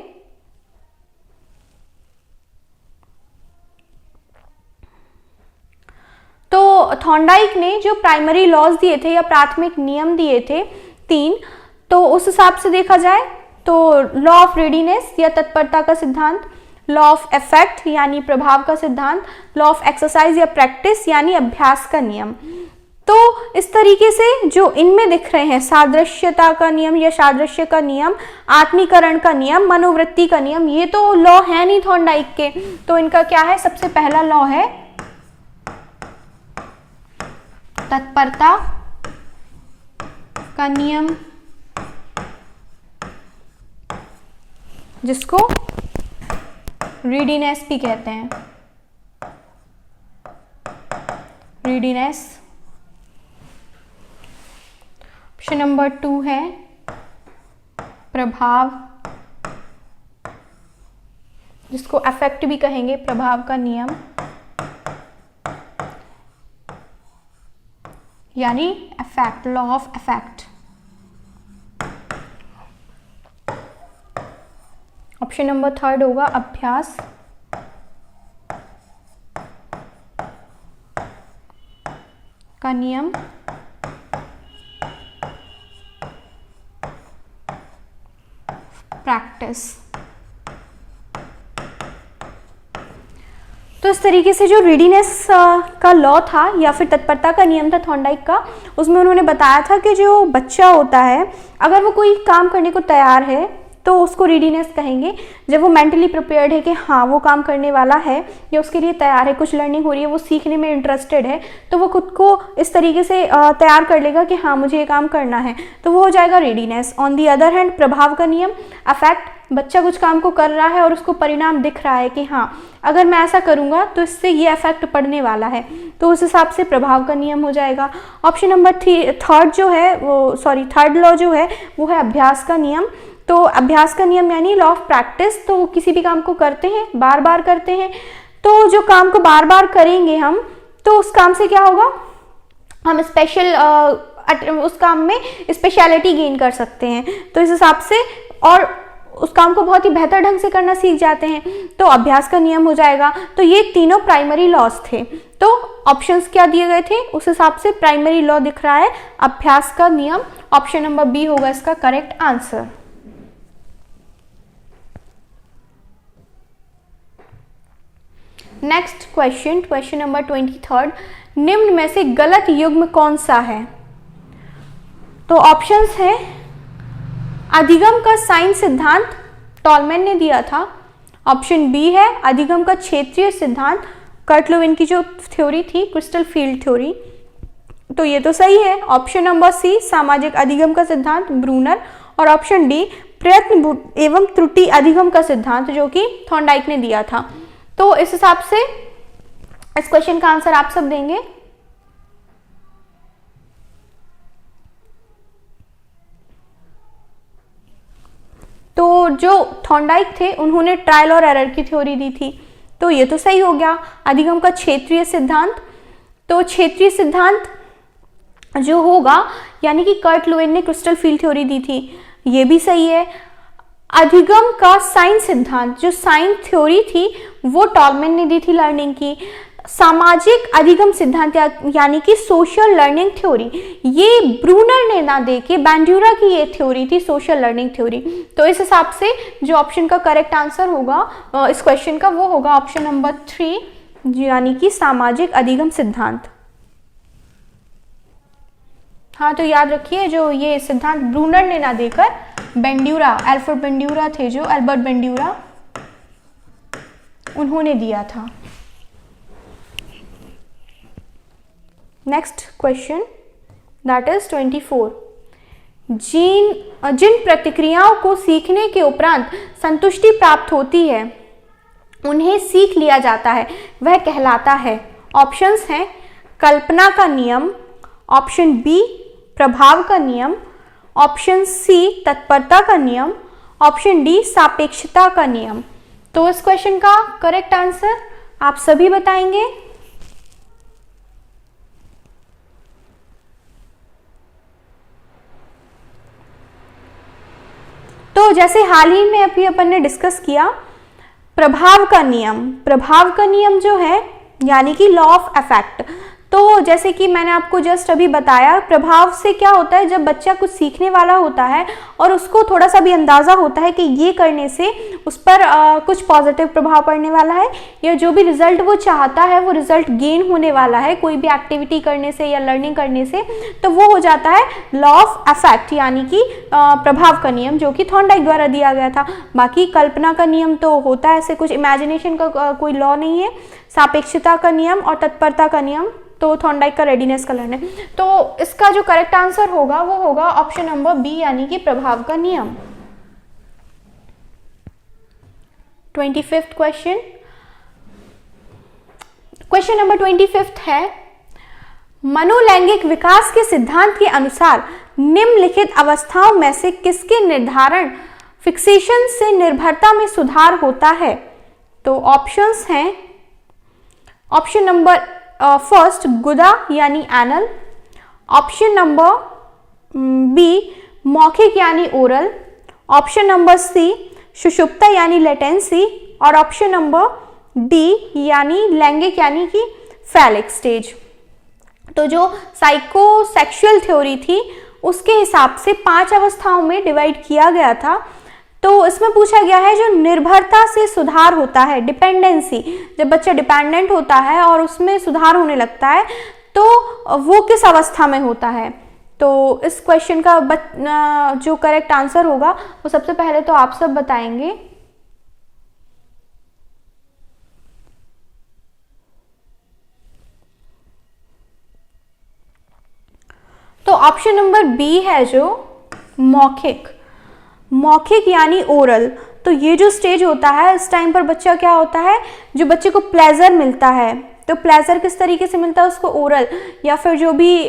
तो थॉर्नडाइक ने जो प्राइमरी लॉज दिए थे या प्राथमिक नियम दिए थे 3, तो उस हिसाब से देखा जाए तो लॉ ऑफ रेडीनेस या तत्परता का सिद्धांत, लॉ ऑफ इफेक्ट यानी प्रभाव का सिद्धांत, लॉ ऑफ एक्सरसाइज या प्रैक्टिस यानी अभ्यास का नियम। तो इस तरीके से जो इनमें दिख रहे हैं सादृश्यता का नियम या सादृश्य का नियम, आत्मीकरण का नियम, मनोवृत्ति का नियम, ये तो लॉ है नहीं थॉर्नडाइक के। तो इनका क्या है, सबसे पहला लॉ है तत्परता का नियम, जिसको रीडीनेस भी कहते हैं। रीडीनेस। ऑप्शन नंबर 2 है प्रभाव, जिसको अफेक्ट भी कहेंगे, प्रभाव का नियम यानी effect, law of effect. Option number 3 होगा अभ्यास का नियम प्रैक्टिस। तो इस तरीके से जो रीडीनेस का लॉ था या फिर तत्परता का नियम था थॉर्नडाइक का, उसमें उन्होंने बताया था कि जो बच्चा होता है अगर वो कोई काम करने को तैयार है तो उसको रीडीनेस कहेंगे। जब वो मेंटली प्रिपेयर्ड है कि हाँ वो काम करने वाला है या उसके लिए तैयार है, कुछ लर्निंग हो रही है, वो सीखने में इंटरेस्टेड है, तो वो खुद को इस तरीके से तैयार कर लेगा कि हाँ मुझे ये काम करना है, तो वो हो जाएगा रीडीनेस। ऑन दी अदर हैंड प्रभाव का नियम, अफेक्ट, बच्चा कुछ काम को कर रहा है और उसको परिणाम दिख रहा है कि हाँ अगर मैं ऐसा करूँगा तो इससे ये इफेक्ट पड़ने वाला है, तो उस हिसाब से प्रभाव का नियम हो जाएगा। ऑप्शन नंबर 3 थर्ड लॉ जो है वो है अभ्यास का नियम। तो अभ्यास का नियम यानी लॉ ऑफ प्रैक्टिस। तो किसी भी काम को करते हैं, बार बार करते हैं, तो जो काम को बार बार करेंगे हम, तो उस काम से क्या होगा, हम उस काम में स्पेशलिटी गेन कर सकते हैं। तो इस हिसाब से और उस काम को बहुत ही बेहतर ढंग से करना सीख जाते हैं, तो अभ्यास का नियम हो जाएगा। तो ये तीनों प्राइमरी लॉज थे। तो ऑप्शंस क्या दिए गए थे उस हिसाब से प्राइमरी लॉ दिख रहा है, अभ्यास का नियम। ऑप्शन नंबर बी होगा इसका correct answer. Next question, question number 23, निम्न में से गलत युग्म कौन सा है? तो ऑप्शंस है अधिगम का साइन सिद्धांत टॉलमैन ने दिया था, ऑप्शन बी है अधिगम का क्षेत्रीय सिद्धांत, कर्ट लुईन की जो थ्योरी थी क्रिस्टल फील्ड थ्योरी, तो ये तो सही है। ऑप्शन नंबर सी सामाजिक अधिगम का सिद्धांत ब्रूनर, और ऑप्शन डी प्रयत्न एवं त्रुटि अधिगम का सिद्धांत जो कि थॉर्नडाइक ने दिया था। तो इस हिसाब से इस क्वेश्चन का आंसर आप सब देंगे। तो जो थॉर्नडाइक थे उन्होंने ट्रायल और एरर की थ्योरी दी थी, तो ये तो सही हो गया। अधिगम का क्षेत्रीय सिद्धांत, तो क्षेत्रीय सिद्धांत जो होगा यानी कि कर्ट लुईन ने क्रिस्टल फील्ड थ्योरी दी थी, ये भी सही है। अधिगम का साइन सिद्धांत, जो साइन थ्योरी थी वो टॉलमैन ने दी थी लर्निंग की। सामाजिक अधिगम सिद्धांत यानी कि सोशल लर्निंग थ्योरी, ये ब्रूनर ने ना दे के बैंड्यूरा की ये थ्योरी थी सोशल लर्निंग थ्योरी। तो इस हिसाब से जो ऑप्शन का करेक्ट आंसर होगा इस क्वेश्चन का वो होगा ऑप्शन नंबर 3 यानी कि सामाजिक अधिगम सिद्धांत। हाँ, तो याद रखिए जो ये सिद्धांत ब्रूनर ने ना देकर बेंड्यूरा, अल्फ्रेड बेंड्यूरा थे जो, एल्बर्ट बेंड्यूरा, उन्होंने दिया था। नेक्स्ट क्वेश्चन दैट इज 24, जिन प्रतिक्रियाओं को सीखने के उपरांत संतुष्टि प्राप्त होती है उन्हें सीख लिया जाता है, वह कहलाता है। ऑप्शंस हैं कल्पना का नियम, ऑप्शन बी प्रभाव का नियम, ऑप्शन सी तत्परता का नियम, ऑप्शन डी सापेक्षता का नियम। तो इस क्वेश्चन का करेक्ट आंसर आप सभी बताएंगे। तो जैसे हाल ही में अभी अपन ने डिस्कस किया प्रभाव का नियम जो है यानी कि लॉ ऑफ इफेक्ट, तो जैसे कि मैंने आपको जस्ट अभी बताया प्रभाव से क्या होता है, जब बच्चा कुछ सीखने वाला होता है और उसको थोड़ा सा भी अंदाजा होता है कि ये करने से उस पर कुछ पॉजिटिव प्रभाव पड़ने वाला है या जो भी रिजल्ट वो चाहता है वो रिजल्ट गेन होने वाला है कोई भी एक्टिविटी करने से या लर्निंग करने से, तो वो हो जाता है लॉ ऑफ इफेक्ट यानी कि प्रभाव का नियम जो कि थॉर्नडाइक द्वारा दिया गया था। बाकी कल्पना का नियम तो होता है ऐसे कुछ इमेजिनेशन का कोई लॉ नहीं है। सापेक्षता का नियम और तत्परता का नियम तो थॉर्नडाइक का रेडीनेस का लर्न है। तो इसका जो करेक्ट आंसर होगा वो होगा ऑप्शन नंबर बी यानी कि प्रभाव का नियम। 25th क्वेश्चन, क्वेश्चन नंबर 25 है मनोलैंगिक विकास के सिद्धांत के अनुसार निम्नलिखित अवस्थाओं में से किसके निर्धारण फिक्सेशन से निर्भरता में सुधार होता है। तो ऑप्शंस हैं ऑप्शन नंबर फर्स्ट गुदा यानी एनल, ऑप्शन नंबर बी मौखिक यानी ओरल, ऑप्शन नंबर सी सुषुप्ता यानी लेटेंसी और ऑप्शन नंबर डी यानी लैंगिक यानी कि फैलिक स्टेज। तो जो साइकोसेक्सुअल थ्योरी थी उसके हिसाब से 5 अवस्थाओं में डिवाइड किया गया था। तो इसमें पूछा गया है जो निर्भरता से सुधार होता है, डिपेंडेंसी, जब बच्चा डिपेंडेंट होता है और उसमें सुधार होने लगता है तो वो किस अवस्था में होता है। तो इस क्वेश्चन का जो करेक्ट आंसर होगा वो सबसे पहले तो आप सब बताएंगे। तो ऑप्शन नंबर बी है जो मौखिक यानी ओरल। तो ये जो स्टेज होता है इस टाइम पर बच्चा क्या होता है, जो बच्चे को प्लेजर मिलता है, तो प्लेजर किस तरीके से मिलता है उसको, ओरल या फिर जो भी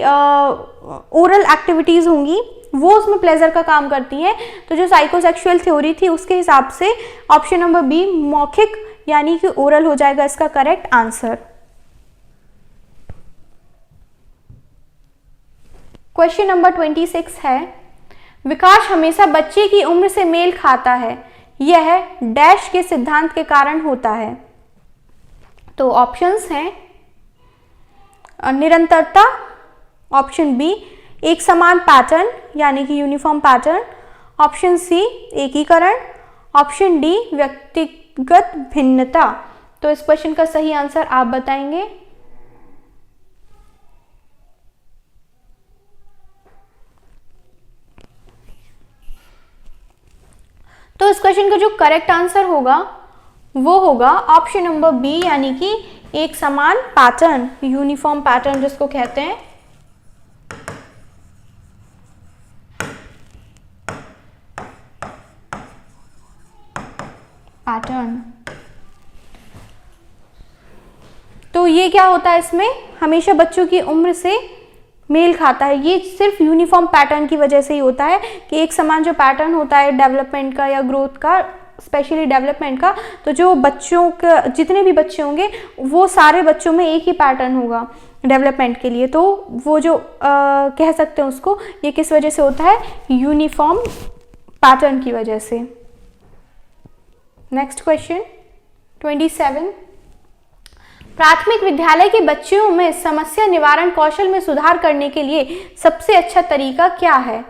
ओरल एक्टिविटीज होंगी वो उसमें प्लेजर का काम करती है। तो जो साइकोसेक्सुअल थ्योरी थी उसके हिसाब से ऑप्शन नंबर बी मौखिक यानी कि ओरल हो जाएगा इसका करेक्ट आंसर। क्वेश्चन नंबर 26 है विकास हमेशा बच्चे की उम्र से मेल खाता है, यह डैश के सिद्धांत के कारण होता है। तो ऑप्शंस हैं निरंतरता, ऑप्शन बी एक समान पैटर्न यानी कि यूनिफॉर्म पैटर्न, ऑप्शन सी एकीकरण, ऑप्शन डी व्यक्तिगत भिन्नता। तो इस क्वेश्चन का सही आंसर आप बताएंगे। तो इस क्वेश्चन का जो करेक्ट आंसर होगा वो होगा ऑप्शन नंबर बी यानी कि एक समान पैटर्न, यूनिफॉर्म पैटर्न जिसको कहते हैं। पैटर्न। तो ये क्या होता है, इसमें हमेशा बच्चों की उम्र से मेल खाता है। ये सिर्फ यूनिफॉर्म पैटर्न की वजह से ही होता है कि एक समान जो पैटर्न होता है डेवलपमेंट का या ग्रोथ का, स्पेशली डेवलपमेंट का, तो जो बच्चों का जितने भी बच्चे होंगे वो सारे बच्चों में एक ही पैटर्न होगा डेवलपमेंट के लिए। तो वो जो कह सकते हैं उसको, ये किस वजह से होता है, यूनिफॉर्म पैटर्न की वजह से। नेक्स्ट क्वेश्चन 27, प्राथमिक विद्यालय के बच्चों में समस्या निवारण कौशल में सुधार करने के लिए सबसे अच्छा तरीका क्या है?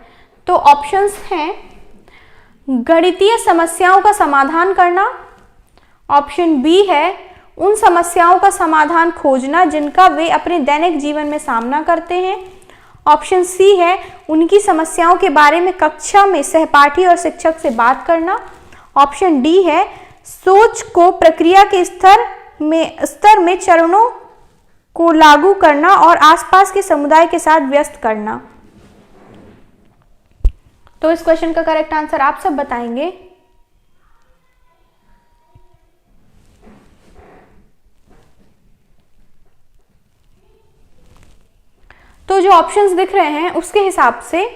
तो ऑप्शंस हैं गणितीय समस्याओं का समाधान करना, ऑप्शन बी है उन समस्याओं का समाधान खोजना जिनका वे अपने दैनिक जीवन में सामना करते हैं, ऑप्शन सी है उनकी समस्याओं के बारे में कक्षा में सहपाठी और शिक्षक से बात करना, ऑप्शन डी है सोच को प्रक्रिया के स्तर में चरणों को लागू करना और आसपास के समुदाय के साथ व्यस्त करना। तो इस क्वेश्चन का करेक्ट आंसर आप सब बताएंगे। तो जो ऑप्शंस दिख रहे हैं उसके हिसाब से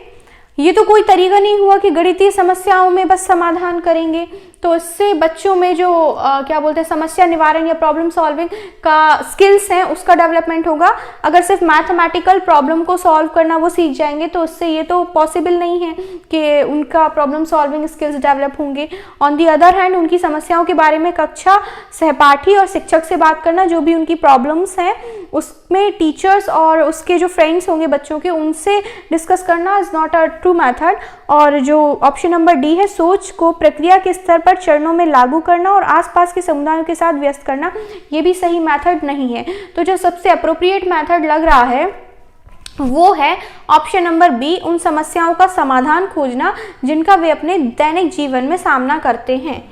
ये तो कोई तरीका नहीं हुआ कि गणितीय समस्याओं में बस समाधान करेंगे, तो इससे बच्चों में जो क्या बोलते हैं समस्या निवारण या प्रॉब्लम सॉल्विंग का स्किल्स हैं उसका डेवलपमेंट होगा। अगर सिर्फ मैथमेटिकल प्रॉब्लम को सॉल्व करना वो सीख जाएंगे तो इससे ये तो पॉसिबल नहीं है कि उनका प्रॉब्लम सॉल्विंग स्किल्स डेवलप होंगे। ऑन दी अदर हैंड उनकी समस्याओं के बारे में कक्षा सहपाठी और शिक्षक से बात करना, जो भी उनकी प्रॉब्लम्स हैं उसमें टीचर्स और उसके जो फ्रेंड्स होंगे बच्चों के उनसे डिस्कस करना is not a true method. और जो ऑप्शन नंबर डी है सोच को प्रक्रिया के स्तर पर चरणों में लागू करना और आसपास के समुदायों के साथ व्यस्त करना, ये भी सही मेथड नहीं है। तो जो सबसे अप्रोप्रिएट मेथड लग रहा है वो है ऑप्शन नंबर बी, उन समस्याओं का समाधान खोजना जिनका वे अपने दैनिक जीवन में सामना करते हैं।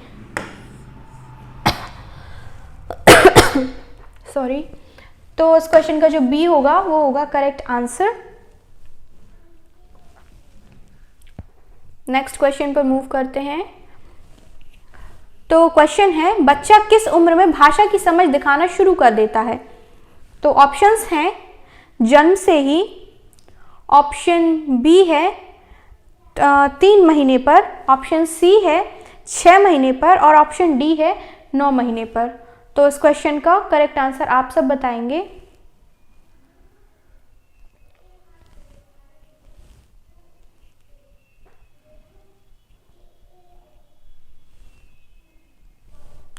सॉरी। तो इस क्वेश्चन का जो बी होगा वो होगा करेक्ट आंसर। नेक्स्ट क्वेश्चन पर मूव करते हैं। तो क्वेश्चन है बच्चा किस उम्र में भाषा की समझ दिखाना शुरू कर देता है? तो ऑप्शंस हैं जन्म से ही, ऑप्शन बी है 3 महीने पर, ऑप्शन सी है 6 महीने पर और ऑप्शन डी है 9 महीने पर। तो इस क्वेश्चन का करेक्ट आंसर आप सब बताएंगे।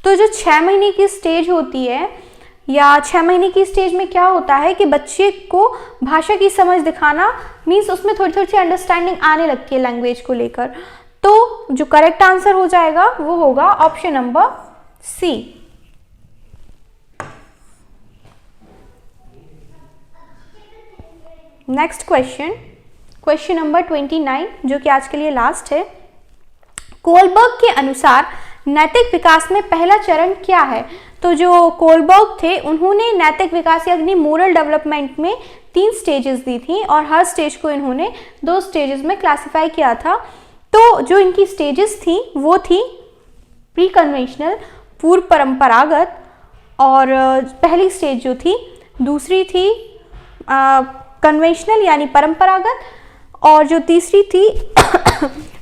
तो जो 6 महीने की स्टेज होती है या 6 महीने की स्टेज में क्या होता है कि बच्चे को भाषा की समझ दिखाना मीन्स उसमें थोड़ी थोड़ी सी अंडरस्टैंडिंग आने लगती है लैंग्वेज को लेकर। तो जो करेक्ट आंसर हो जाएगा वो होगा option number C. Next question, question number 29 जो कि आज के लिए लास्ट है। कोलबर्ग के अनुसार नैतिक विकास में पहला चरण क्या है? तो जो कोलबर्ग थे उन्होंने नैतिक विकास यानी मोरल डेवलपमेंट में 3 स्टेजेस दी थी और हर स्टेज को इन्होंने 2 स्टेजेस में क्लासिफाई किया था। तो जो इनकी स्टेजेस थी वो थी प्री कन्वेंशनल, पूर्व परंपरागत, और पहली स्टेज जो थी, दूसरी थी कन्वेंशनल यानी परंपरागत, और जो तीसरी थी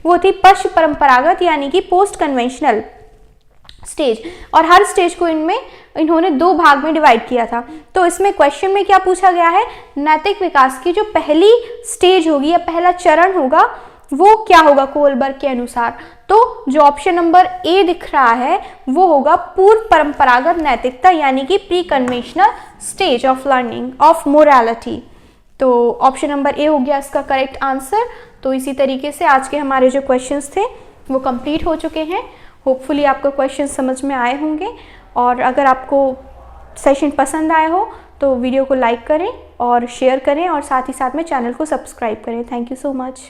वो थी पश्च परंपरागत यानी कि पोस्ट कन्वेंशनल स्टेज। और हर स्टेज को इन्होंने 2 भाग में डिवाइड किया था। तो इसमें क्वेश्चन में क्या पूछा गया है, नैतिक विकास की जो पहली स्टेज होगी या पहला चरण होगा वो क्या होगा कोलबर्ग के अनुसार? तो जो ऑप्शन नंबर ए दिख रहा है वो होगा पूर्व परंपरागत नैतिकता, यानी कि pre conventional stage of learning of morality. तो ऑप्शन नंबर ए हो गया इसका करेक्ट आंसर। तो इसी तरीके से आज के हमारे जो क्वेश्चंस थे वो कंप्लीट हो चुके हैं। होपफुली आपको क्वेश्चन समझ में आए होंगे, और अगर आपको सेशन पसंद आया हो तो वीडियो को लाइक करें और शेयर करें, और साथ ही साथ में चैनल को सब्सक्राइब करें। Thank you so much.